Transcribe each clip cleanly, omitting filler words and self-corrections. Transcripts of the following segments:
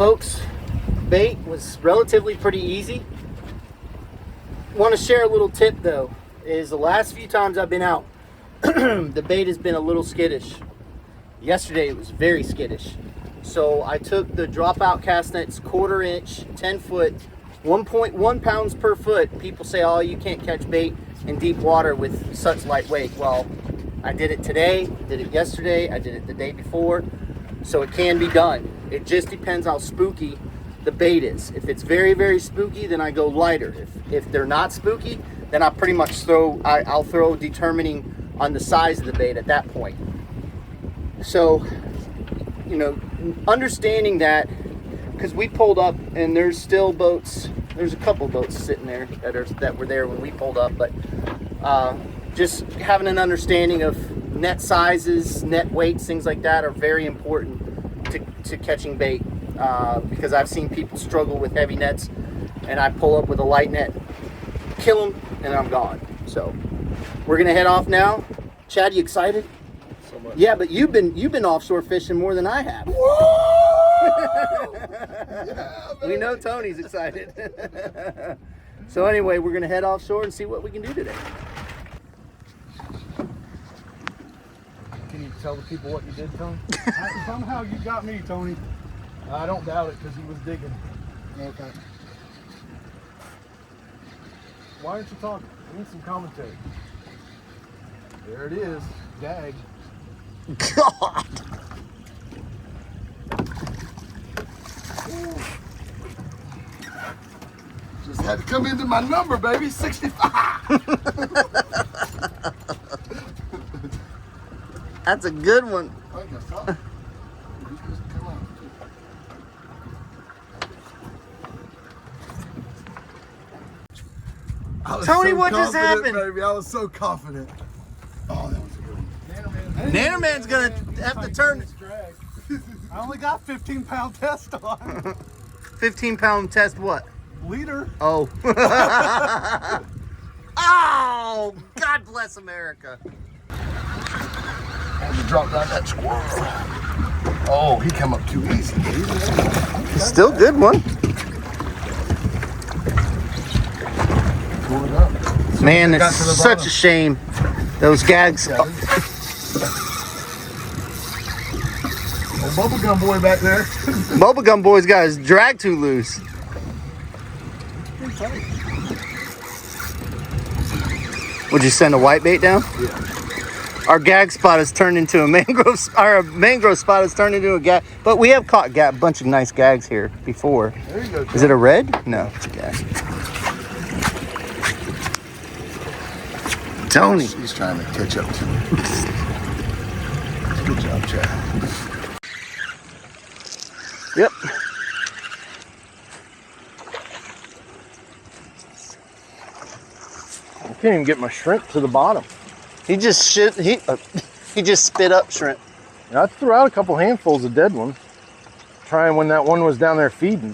folks, bait was relatively pretty easy. Want to share a little tip though, is the last few times I've been out, the bait has been a little skittish. Yesterday it was very skittish. So I took the dropout cast nets, 1/4 inch, 10 foot, 1.1 pounds per foot. People say, oh, you can't catch bait in deep water with such light weight. Well, I did it today, did it yesterday, I did it the day before. So it can be done. It just depends how spooky the bait is. If it's very, very spooky, then I go lighter. If they're not spooky, then I pretty much I'll throw determining on the size of the bait at that point. So, you know, understanding that, because we pulled up and there's still boats, there's a couple boats sitting there that were there when we pulled up, but just having an understanding of net sizes, net weights, things like that are very important to catching bait, because I've seen people struggle with heavy nets and I pull up with a light net, kill them, and I'm gone. So we're gonna head off now. Chad, you excited? So much. Yeah, but you've been offshore fishing more than I have. Yeah, we know Tony's excited. So anyway, we're gonna head offshore and see what we can do today. Can you tell the people what you did, Tony? Somehow you got me, Tony. I don't doubt it because he was digging. Okay. Why aren't you talking? We need some commentary. There it is. Gag. God. Ooh. Just had to come into my number, baby. 65. That's a good one. Tony, what just happened? Baby, I was so confident. Oh, that was a good one. Nanoman's gonna have to turn. I only got 15-pound test on. 15-pound test what? Leader. Oh. Oh, God bless America. Had to drop down that squirrel. Oh, he come up too easy. Still good one. Pull it up. Man, it's such a shame. Those gags. Oh, bubblegum boy back there. Bubblegum boy's got his drag too loose. Would you send a whitebait down? Yeah. Our gag spot has turned into a mangrove. Our mangrove spot has turned into a gag. But we have caught a bunch of nice gags here before. There you go. Is it a red? No, it's a gag. Tony. He's trying to catch up to me. Good job, Chad. Yep. I can't even get my shrimp to the bottom. He just he just spit up shrimp. And I threw out a couple handfuls of dead ones, trying when that one was down there feeding.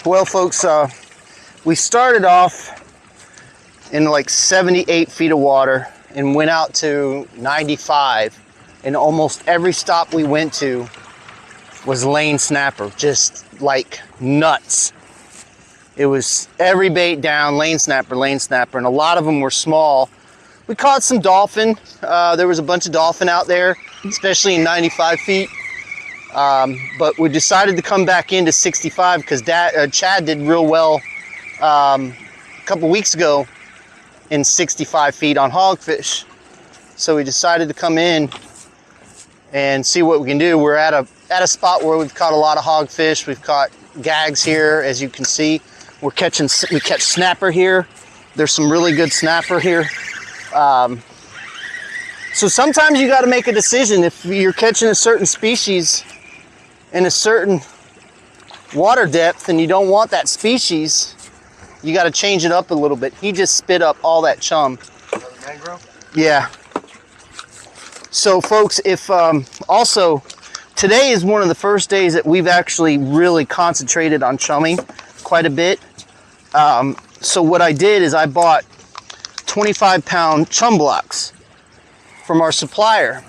Well, folks, we started off in like 78 feet of water and went out to 95. And almost every stop we went to was lane snapper, just like nuts. It was every bait down, lane snapper, and a lot of them were small. We caught some dolphin. There was a bunch of dolphin out there, especially in 95 feet. But we decided to come back into 65 because Chad did real well a couple weeks ago in 65 feet on hogfish. So we decided to come in and see what we can do. We're at a spot where we've caught a lot of hogfish. We've caught gags here, as you can see. We catch snapper here. There's some really good snapper here. So sometimes you got to make a decision. If you're catching a certain species in a certain water depth and you don't want that species, you got to change it up a little bit. He just spit up all that chum. Mangrove? Yeah. So folks, if also today is one of the first days that we've actually really concentrated on chumming quite a bit. So what I did is I bought 25-pound chum blocks, from our supplier,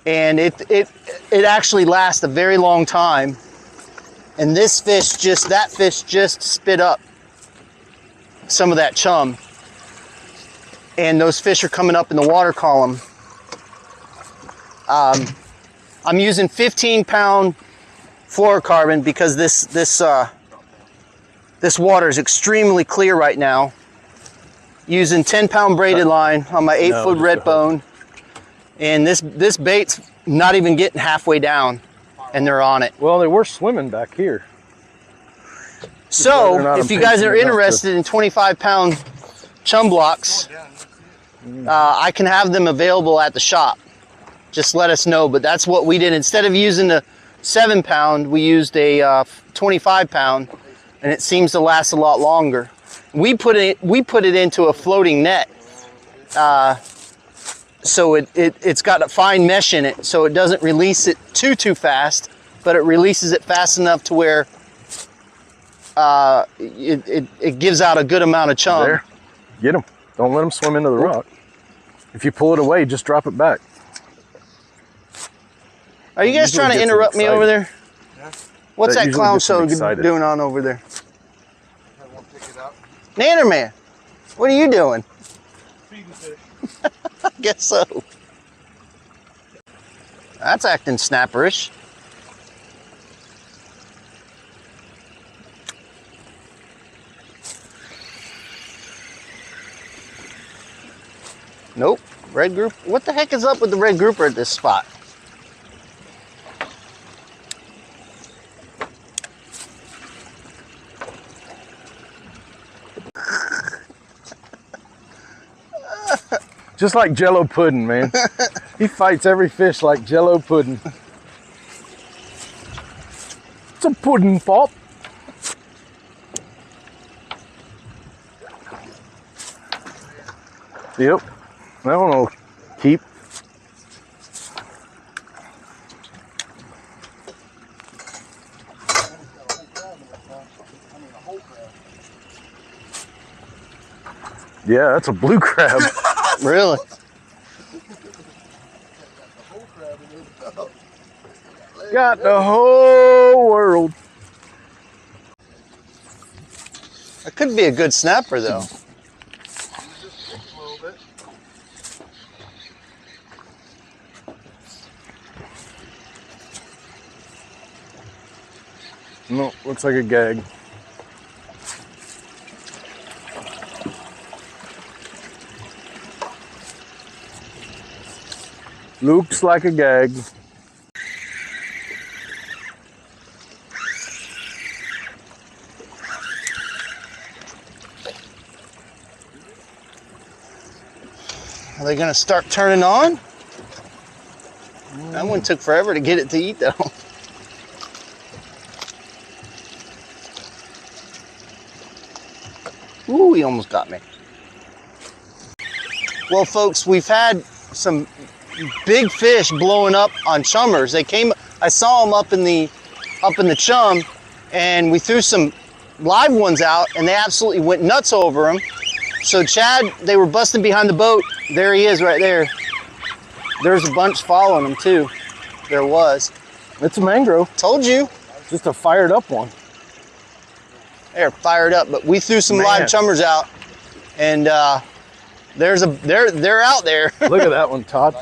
and it actually lasts a very long time. And that fish just spit up some of that chum, and those fish are coming up in the water column. I'm using 15-pound fluorocarbon because this water is extremely clear right now. Using 10-pound braided line on my 8-foot red bone, and this bait's not even getting halfway down, and they're on it. Well, they were swimming back here. So if you guys are interested in 25-pound chum blocks, I can have them available at the shop. Just let us know. But that's what we did. Instead of using a 7-pound, we used a 25-pound, and it seems to last a lot longer. We put it into a floating net, so it's got a fine mesh in it, so it doesn't release it too fast, but it releases it fast enough to where it gives out a good amount of chum. There, get them. Don't let them swim into the rock. If you pull it away, just drop it back. Are you guys trying to interrupt me over there? Yeah. What's that clown show doing on over there? I won't pick it up. Nanner man, what are you doing? Feeding fish. I guess so. That's acting snapperish. Nope. Red group. What the heck is up with the red grouper at this spot? Just like Jello pudding, man. He fights every fish like Jello pudding. It's a pudding pop. Yep, that one will keep. Yeah, that's a blue crab. Really? Got the whole world. That could be a good snapper, though. No, looks like a gag. Looks like a gag. Are they gonna start turning on? That one took forever to get it to eat, though. Ooh, he almost got me. Well, folks, we've had some big fish blowing up on chummers. They came. I saw them up in the chum, and we threw some live ones out, and they absolutely went nuts over them. So Chad, they were busting behind the boat. There he is, right there. There's a bunch following him too. There was. It's a mangrove. Told you. Just a fired up one. They're fired up, but we threw some live chummers out, and they're out there. Look at that one, Todd.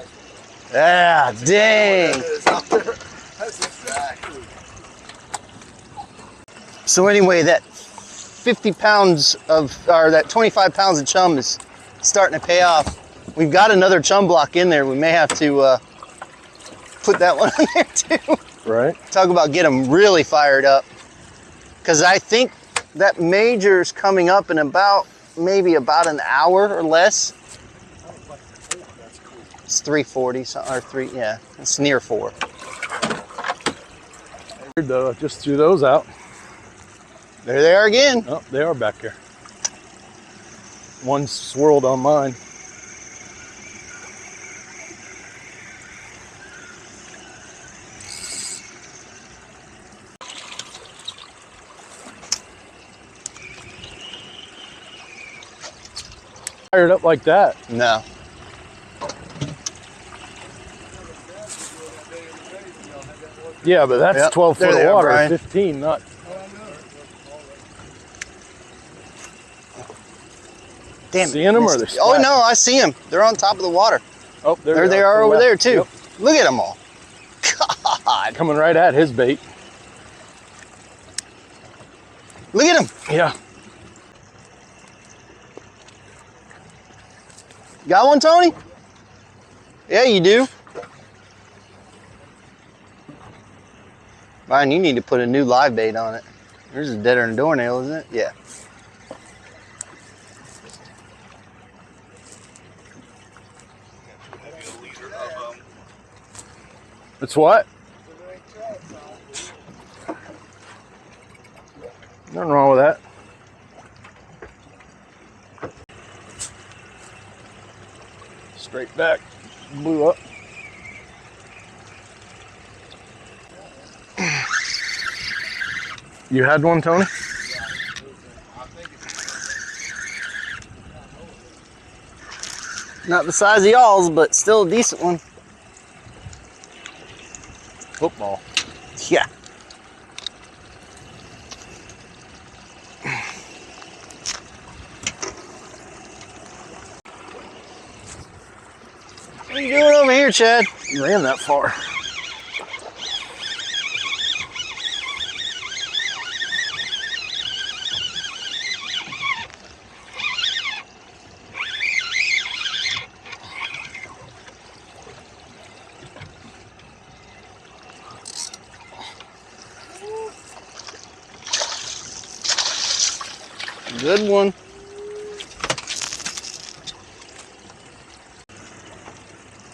Ah, dang. So anyway, that 50 pounds or that 25 pounds of chum is starting to pay off. We've got another chum block in there. We may have to put that one in there too. Right. Talk about get them really fired up. Because I think that major's coming up in maybe about an hour or less. It's 3:40 or 3, yeah, it's near 4. Though, I just threw those out. There they are again. Oh, they are back here. One swirled on mine. Fired up like that. No. Yeah, but that's Yep, 12 there foot they of are, water, Brian. 15, not. Damn. Seeing them or they're Oh splashing? no, I see them. They're on top of the water. Oh, There they are to the over left. there too. Yep. Look at them all. God. Coming right at his bait. Look at them. Yeah. Got one, Tony? Yeah, you do. Brian, you need to put a new live bait on it. Yours is deader than a doornail, isn't it? Yeah. It's what? Nothing wrong with that. Straight back. Blew up. You had one, Tony? Not the size of y'all's, but still a decent one. Football. Yeah. What are you doing over here, Chad? You ran that far. Good one.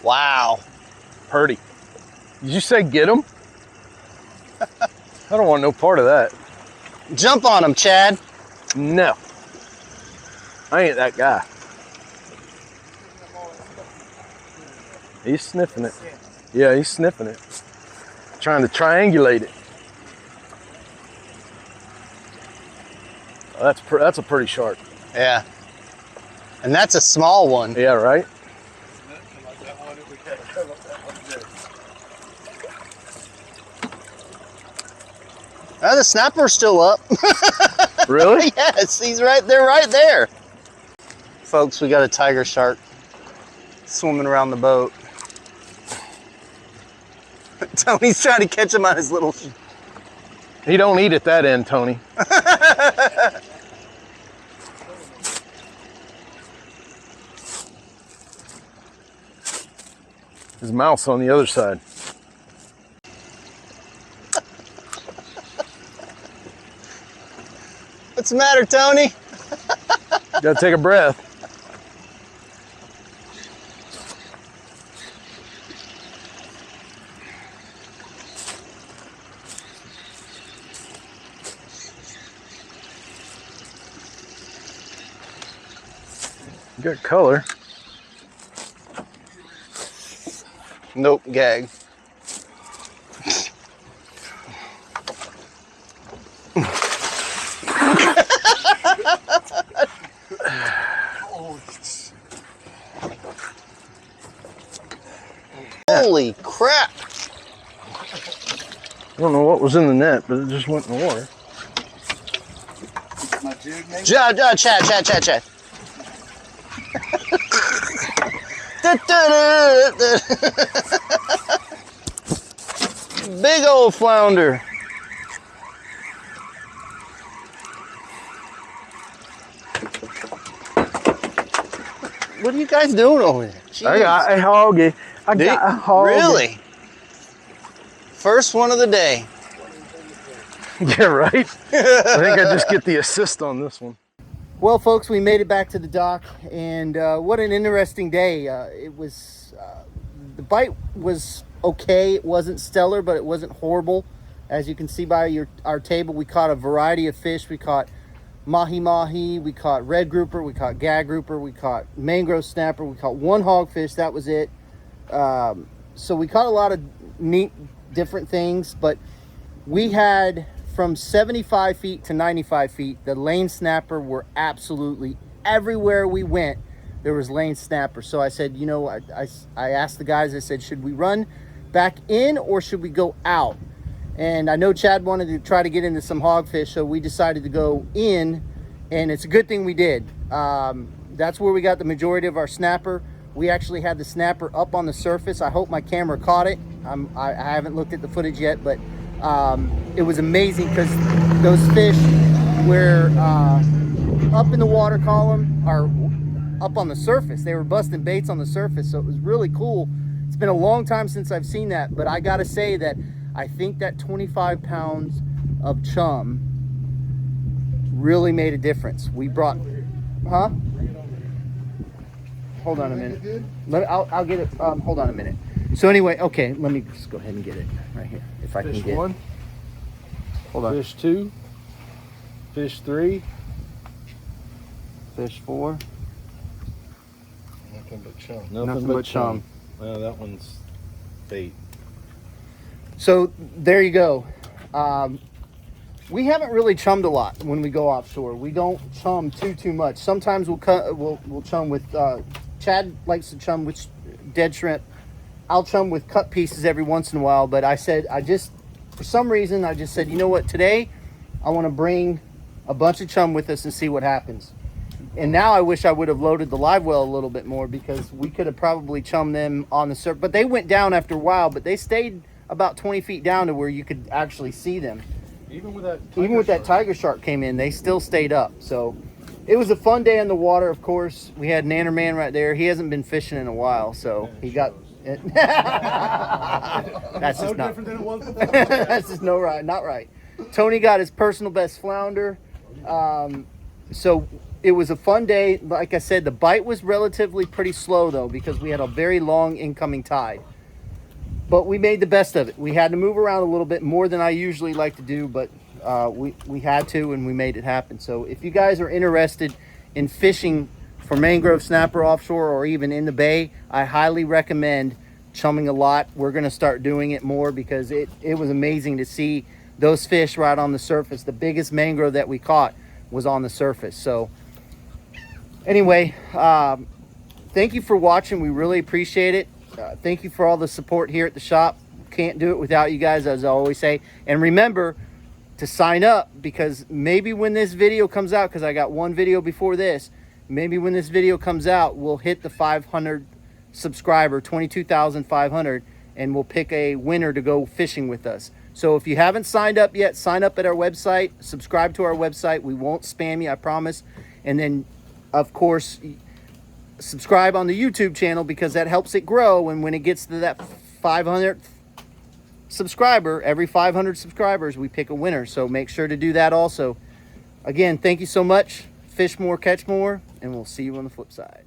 Wow. Purdy. Did you say get him? I don't want no part of that. Jump on him, Chad. No. I ain't that guy. He's sniffing it. Yeah, he's sniffing it. Trying to triangulate it. Oh, that's a pretty sharp. Yeah. And that's a small one. Yeah, right? Oh, the snapper's still up. Really? Yes, he's right there, right there. Folks, we got a tiger shark swimming around the boat. Tony's trying to catch him on his little... He don't eat at that end, Tony. His mouth's on the other side. What's the matter, Tony? Gotta take a breath. Good color. Nope, gag. Holy crap! I don't know what was in the net, but it just went in the water. My jig, maybe? Chad. Big old flounder. What are you guys doing over there? Jeez. I got a hoggy. I got a hoggy. Really? First one of the day. Yeah, right? I think I just get the assist on this one. Well, folks, we made it back to the dock, and what an interesting day. It was, the bite was okay. It wasn't stellar, but it wasn't horrible. As you can see by our table, we caught a variety of fish. We caught mahi-mahi, we caught red grouper, we caught gag grouper, we caught mangrove snapper, we caught one hogfish, that was it. So we caught a lot of neat, different things, but we had from 75 feet to 95 feet, the lane snapper were absolutely everywhere we went. There was lane snapper. So I said, I asked the guys, I said, should we run back in or should we go out? And I know Chad wanted to try to get into some hogfish, so we decided to go in, and it's a good thing we did. That's where we got the majority of our snapper. We actually had the snapper up on the surface. I hope my camera caught it. I haven't looked at the footage yet, but it was amazing because those fish were up in the water column, or up on the surface. They were busting baits on the surface, so it was really cool. It's been a long time since I've seen that, but I gotta say that I think that 25 pounds of chum really made a difference. We brought, huh? Hold on a minute. I'll get it. Hold on a minute. So anyway, okay, let me just go ahead and get it right here, if I can Fish get 1. it. Hold on. Fish 2. Fish 3. Fish 4. Nothing but chum. Nothing but chum. Well, that one's bait. So there you go. We haven't really chummed a lot when we go offshore. We don't chum too much. Sometimes we'll chum with Chad likes to chum with dead shrimp. I'll chum with cut pieces every once in a while, but for some reason I just said, you know what, today I want to bring a bunch of chum with us and see what happens. And now I wish I would have loaded the live well a little bit more, because we could have probably chummed them on the surface. But they went down after a while, but they stayed about 20 feet down to where you could actually see them. Even with that tiger shark came in, they still stayed up. So it was a fun day in the water. Of course, we had Nanner Man right there. He hasn't been fishing in a while, so he got it. That's just not different than it was. that's just not right. Tony got his personal best flounder. So it was a fun day. Like I said, the bite was relatively pretty slow though, because we had a very long incoming tide. But we made the best of it. We had to move around a little bit more than I usually like to do, but we had to, and we made it happen. So if you guys are interested in fishing for mangrove snapper offshore or even in the bay, I highly recommend chumming a lot. We're going to start doing it more, because it was amazing to see those fish right on the surface. The biggest mangrove that we caught was on the surface. So anyway, thank you for watching. We really appreciate it. Thank you for all the support here at the shop. Can't do it without you guys, as I always say. And remember to sign up, because maybe when this video comes out, because I got one video before this, maybe when this video comes out, we'll hit the 500 subscriber, 22,500, and we'll pick a winner to go fishing with us. So if you haven't signed up yet, sign up at our website, subscribe to our website. We won't spam you, I promise. And then, of course, subscribe on the YouTube channel, because that helps it grow. And when it gets to that 500th subscriber, every 500 subscribers, we pick a winner. So make sure to do that also. Again, thank you so much. Fish more, catch more, and we'll see you on the flip side.